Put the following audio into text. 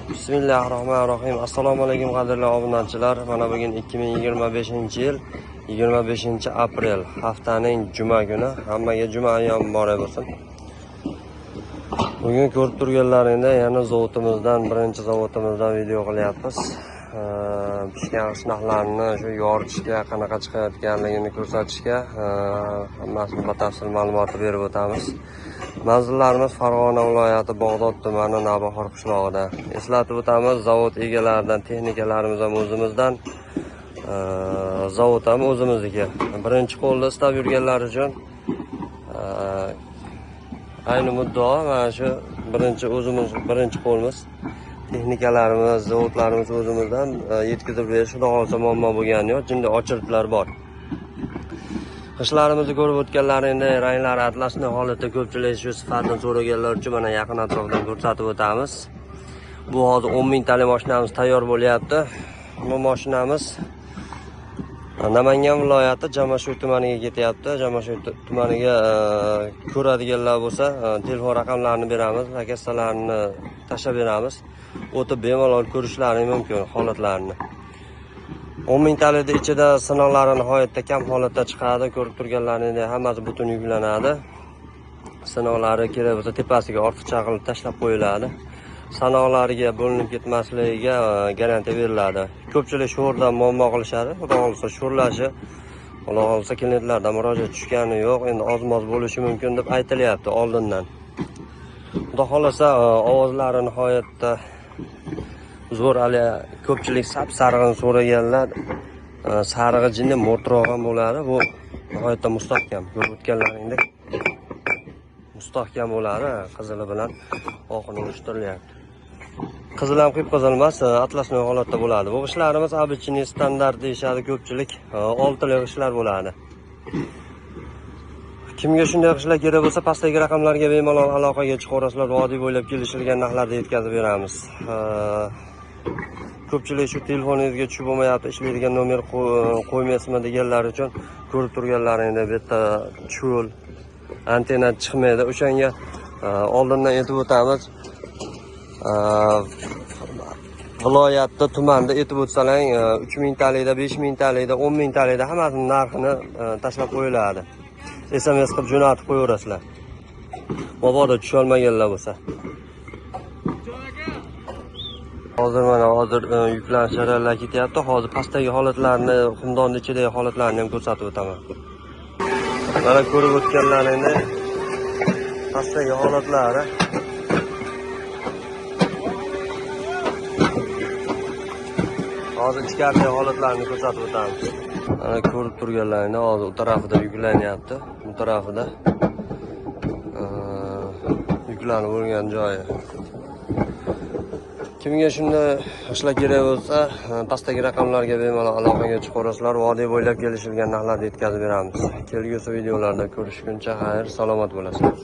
Bismillahirrohmanirrohim. Assalomu alaykum qadrli obunachilar. Mana bugun 2025-yil 25-aprel haftaning juma kuni. Hammaga juma ayyomi muborak bo'lsin. Bugun ko'rib turganlaringda yana zavodimizdan, birinchi zavodimizdan video qilyapmiz. Pishgan qishloqlarni shu yoritishga, qanaqa chiqayotganligini ko'rsatishga hammasini batafsil ma'lumotni berib o'tamiz. Manzillarimiz Farg'ona viloyati Bog'dod tumani Navbahor qishlog'ida. Eslatib o'tamiz, zavod egalaridan, texnikalarimiz ham o'zimizdan, zavod ham o'zimizniki. Birinchi qo'lda istab yurganlar uchun ayni muddao mana shu birinchi qo'limiz. Texnikalarimiz, zavodlarimiz o'zimizdan yetkazib berish, xudo xolsa muammo bo'lgani yo'q, jinda ochiliblar bor. Qishlarimizni ko'rib o'tganlaringda ranglari atlasli holatda ko'pchilik shu sifatini so'raganlar uchun mana yaqin atrofdan ko'rsatib o'tamiz. Bu hozir 10 mingtalik mashinamiz tayyor bo'lyapti. Bu mashinamiz Namangan viloyati Jamashuv tumaniga ketyapti. Jamashuv tumaniga ko'radiganlar bo'lsa, telefon raqamlarini beramiz, lokatsiyalarini tashlab beramiz. O'tib bemalol ko'rishlari mumkin holatlarini. 10 mingtalikning ichida sinovlari nihoyatda kam holatda chiqadi. Ko'rib turganlaringdek hammasi butun yuklanadi. Sinovlari kerak bo'lsa tepasiga ortiqcha qilib tashlab qo'yiladi. Sanoqlariga bo'linib ketmasligiga garantiya beriladi. Ko'pchilik sho'rdan muammo qilishadi. Xudo xolsa sho'rlashi, xudo xolsa klientlardan murojaat tushgani yo'q, endi oz-moz bo'lishi mumkin deb aytilyapti oldindan. Xudo xolsa ovozlari nihoyatda zo'r, hali ko'pchilik sariqni so'raganlar. Sarig'i jinni mo'rtroq ham bo'ladi. Bu nihoyatda mustahkam. Ko'rib o'tganlaringdek mustahkam bo'ladi. Qizili bilan oqini urishtirilyapti. Qizil ham qip-qizil emas, atlasli holatda bo'ladi. Bu ishlarimiz обычный standart deyishadi ko'pchilik. 6 li ishlar bo'ladi. Kimga shunday qishlar kerak bo'lsa, pastdagi raqamlarga bemalol aloqaga chiqarasizlar. Vodiy bo'ylab kelishilgan narxlarda yetkazib beramiz. Ko'pchilik shu telefoningizga tushib bo'lmayapti, ishlaydigan nomer qo'ymaysizmi deganlar uchun ko'rib turganlaringda bu yerda cho'l, antenna chiqmaydi. O'shanga oldindan aytib o'tamiz. Viloyatda, tumanda aytib o'tsalang, 3 mingtalikda, 5 mingtalikda, 10 mingtalikda hammasining narxini tashlab qo'yiladi. SMS qilib jo'natib qo'yaverasizlar. Mabodo tusha olmaganlar bo'lsa. Hozir yuklanish jarayonlari ketyapti. Hozir pastdagi holatlarni, xumdonning ichidagi holatlarni ham ko'rsatib o'taman. Mana ko'rib o'tganlaringni pastdagi holatlari. Hozir ichkaridagi holatlarni ko'rsatib o'tamiz. Mana ko'rib turganlaringni hozir u tarafida yuklanyapti. Bu tarafida yuklanib bo'lgan joyi. Kimga shunday ishlar kerak bo'lsa, pastdagi raqamlarga bemalol aloqaga chiqarasizlar. Vodiy bo'ylab kelishilgan narxlarda yetkazib beramiz. Kelgusi videolarda ko'rishguncha xayr, salomat bo'lasizlar.